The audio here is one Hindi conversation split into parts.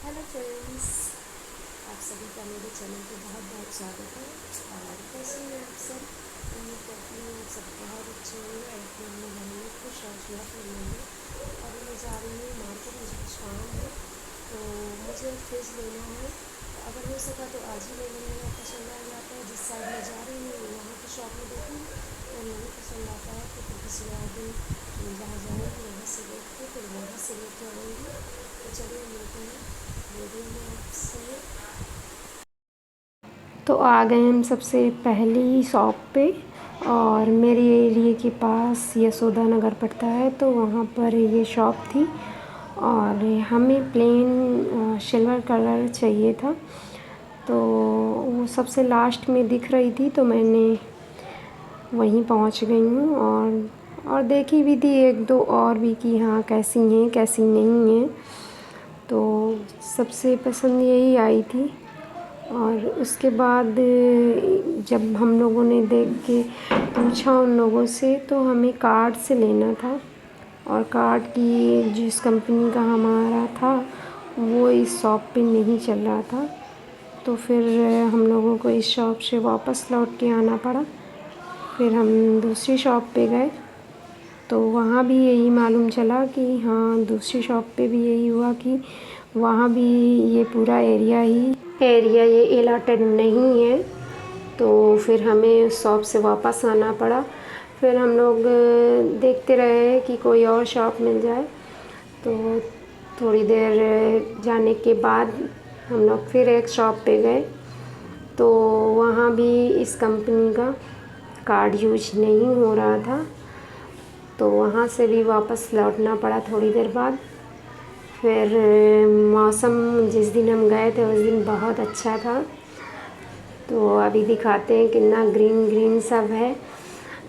हेलो फ्रेंड्स, आप सभी का मेरे चैनल पे बहुत बहुत स्वागत है। और कैसे हैं आप सब? उम्मीद करती हूँ आप सब बहुत अच्छे होंगे और अपने अपने घर में खुश और सुरक्षित होंगे। और मैं जा रही हूँ मार्केट, मुझे कुछ काम है तो मुझे फ्रिज लेना है। तो अगर हो सका तो आज ही ले लेंगे, अगर पसंद आ जाता है जिस साइड में जा रही हूँ वहाँ की शॉप में देखूँगी और नहीं पसंद आता है तो फिर किसी और दिन जहाँ जाऊँगी वहाँ से देख के फिर वहाँ से लेके आऊँगी। तो चलिए मिलते हैं वीडियो में आपसे। तो आ गए हम सबसे पहली शॉप पे, और मेरे एरिए के पास यशोदा नगर पड़ता है तो वहाँ पर ये शॉप थी। और हमें प्लेन सिल्वर कलर चाहिए था, तो वो सबसे लास्ट में दिख रही थी तो मैंने वहीं पहुँच गई हूँ। और देखी भी थी एक दो और भी कि हाँ कैसी हैं कैसी नहीं हैं, तो सबसे पसंद यही आई थी। और उसके बाद जब हम लोगों ने देख के पूछा उन लोगों से तो हमें कार्ड से लेना था, और कार्ड की जिस कंपनी का हमारा था वो इस शॉप पे नहीं चल रहा था। तो फिर हम लोगों को इस शॉप से वापस लौट के आना पड़ा। फिर हम दूसरी शॉप पे गए तो वहाँ भी यही मालूम चला कि हाँ दूसरी शॉप पे भी यही हुआ कि वहाँ भी ये पूरा एरिया ये अलॉटेड नहीं है। तो फिर हमें उस शॉप से वापस आना पड़ा। फिर हम लोग देखते रहे कि कोई और शॉप मिल जाए। तो थोड़ी देर जाने के बाद हम लोग फिर एक शॉप पे गए तो वहाँ भी इस कंपनी का कार्ड यूज नहीं हो रहा था, तो वहाँ से भी वापस लौटना पड़ा थोड़ी देर बाद। फिर मौसम जिस दिन हम गए थे उस दिन बहुत अच्छा था, तो अभी दिखाते हैं कितना ग्रीन ग्रीन सब है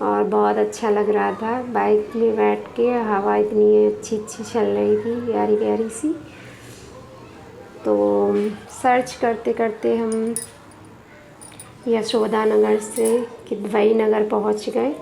और बहुत अच्छा लग रहा था। बाइक में बैठ के हवा इतनी अच्छी अच्छी चल रही थी, प्यारी प्यारी सी। तो सर्च करते करते हम यशोदा नगर से किदवई नगर पहुंच गए।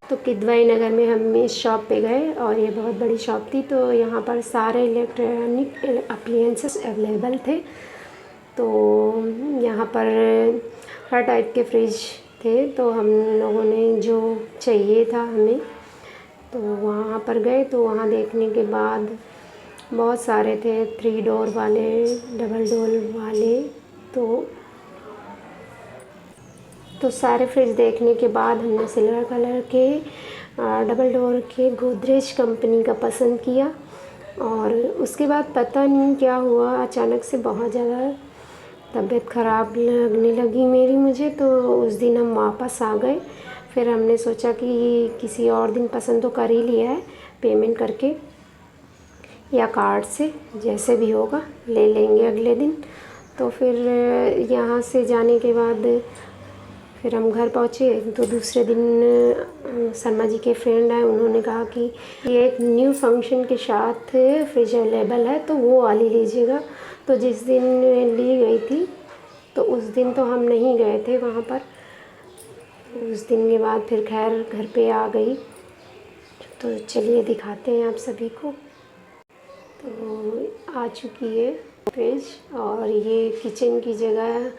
तो किदवई नगर में हम इस शॉप पे गए और ये बहुत बड़ी शॉप थी, तो यहाँ पर सारे इलेक्ट्रॉनिक अप्लायंसेस अवेलेबल थे। तो यहाँ पर हर टाइप के फ्रिज थे, तो हम लोगों ने जो चाहिए था हमें तो वहाँ पर गए। तो वहाँ देखने के बाद बहुत सारे थे, 3 डोर वाले, डबल डोर वाले। तो सारे फ्रिज देखने के बाद हमने सिल्वर कलर के डबल डोर के गोदरेज कंपनी का पसंद किया। और उसके बाद पता नहीं क्या हुआ, अचानक से बहुत ज़्यादा तबीयत ख़राब लगने लगी मुझे। तो उस दिन हम वापस आ गए। फिर हमने सोचा कि किसी और दिन पसंद तो कर ही लिया है, पेमेंट करके या कार्ड से जैसे भी होगा ले लेंगे अगले दिन। तो फिर यहाँ से जाने के बाद फिर हम घर पहुँचे। तो दूसरे दिन शर्मा जी के फ्रेंड आए, उन्होंने कहा कि ये एक न्यू फंक्शन के साथ फ्रिज अवेलेबल है तो वो वाली लीजिएगा। तो जिस दिन ली गई थी तो उस दिन तो हम नहीं गए थे वहाँ पर। उस दिन के बाद फिर खैर घर पे आ गई। तो चलिए दिखाते हैं आप सभी को। तो आ चुकी है फ्रिज, और ये किचन की जगह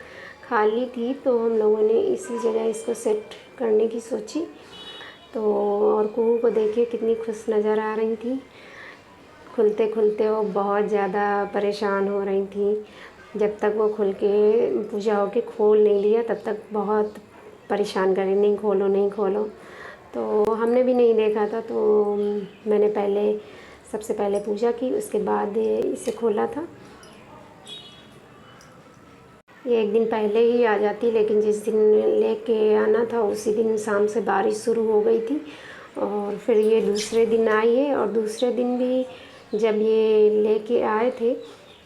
खाली थी तो हम लोगों ने इसी जगह इसको सेट करने की सोची। तो और कुहू को देखिए कितनी खुश नज़र आ रही थी। खुलते खुलते वो बहुत ज़्यादा परेशान हो रही थी। जब तक वो खुल के पूजा हो के खोल नहीं लिया तब तक बहुत परेशान कर रही, नहीं खोलो नहीं खोलो। तो हमने भी नहीं देखा था, तो मैंने सबसे पहले पूजा की, उसके बाद इसे खोला था। ये एक दिन पहले ही आ जाती, लेकिन जिस दिन लेके आना था उसी दिन शाम से बारिश शुरू हो गई थी और फिर ये दूसरे दिन आई है। और दूसरे दिन भी जब ये लेके आए थे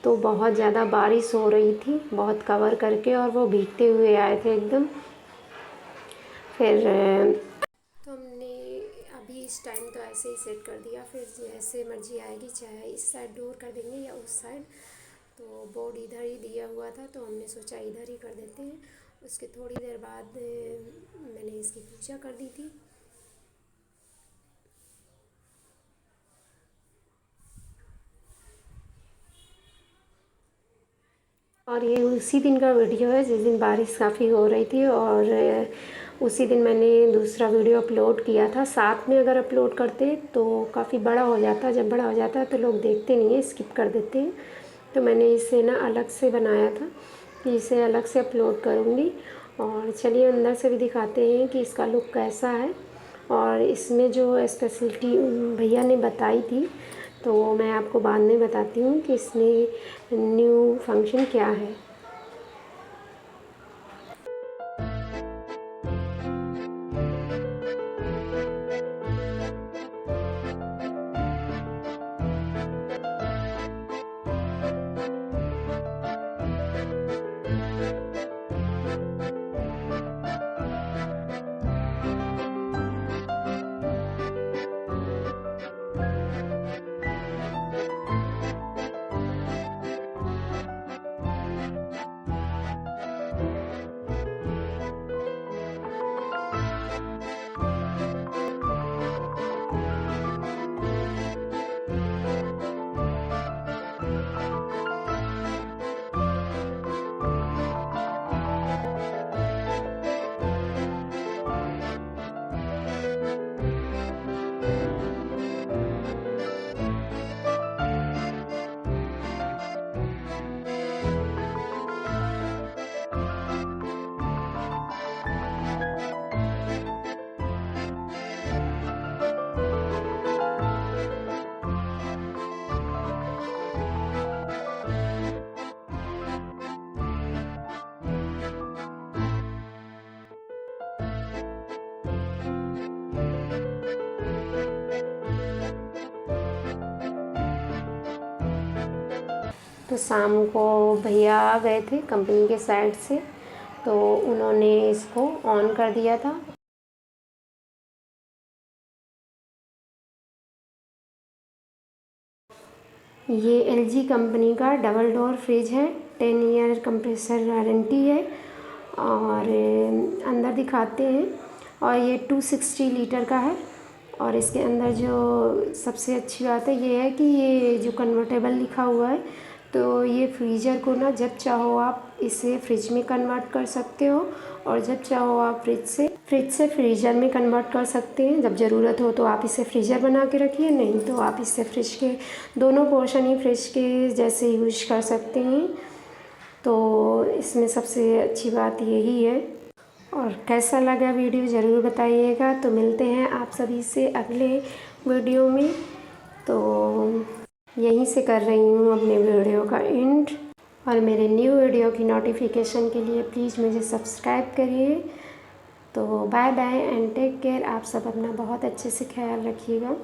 तो बहुत ज़्यादा बारिश हो रही थी, बहुत कवर करके, और वो भीगते हुए आए थे एकदम। फिर तो हमने अभी इस टाइम तो ऐसे ही सेट कर दिया, फिर जैसे मर्जी आएगी, चाहे इस साइड डोर कर देंगे या उस साइड। तो बोर्ड इधर ही दिया हुआ था तो हमने सोचा इधर ही कर देते हैं। उसके थोड़ी देर बाद मैंने इसकी पूजा कर दी थी। और ये उसी दिन का वीडियो है जिस दिन बारिश काफ़ी हो रही थी, और उसी दिन मैंने दूसरा वीडियो अपलोड किया था। साथ में अगर अपलोड करते तो काफ़ी बड़ा हो जाता, जब बड़ा हो जाता है तो लोग देखते नहीं है, स्किप कर देते हैं। तो मैंने इसे ना अलग से बनाया था कि इसे अलग से अपलोड करूँगी। और चलिए अंदर से भी दिखाते हैं कि इसका लुक कैसा है। और इसमें जो स्पेशलिटी भैया ने बताई थी तो मैं आपको बाद में बताती हूँ कि इसमें न्यू फंक्शन क्या है। तो शाम को भैया आ गए थे कंपनी के साइड से, तो उन्होंने इसको ऑन कर दिया था। ये एलजी कंपनी का डबल डोर फ्रिज है, 10 ईयर कंप्रेसर वारंटी है। और अंदर दिखाते हैं। और ये 260 लीटर का है। और इसके अंदर जो सबसे अच्छी बात है ये है कि ये जो कन्वर्टेबल लिखा हुआ है, तो ये फ्रीज़र को ना जब चाहो आप इसे फ्रिज में कन्वर्ट कर सकते हो, और जब चाहो आप फ्रिज से फ्रीज़र में कन्वर्ट कर सकते हैं। जब ज़रूरत हो तो आप इसे फ्रीज़र बना के रखिए, नहीं तो आप इसे फ्रिज के दोनों पोर्शन ही फ्रिज के जैसे यूज कर सकते हैं। तो इसमें सबसे अच्छी बात यही है। और कैसा लगा वीडियो ज़रूर बताइएगा। तो मिलते हैं आप सभी से अगले वीडियो में। तो यहीं से कर रही हूँ अपने वीडियो का एंड। और मेरे न्यू वीडियो की नोटिफिकेशन के लिए प्लीज़ मुझे सब्सक्राइब करिए। तो bye bye and take care. आप सब अपना बहुत अच्छे से ख्याल रखिएगा।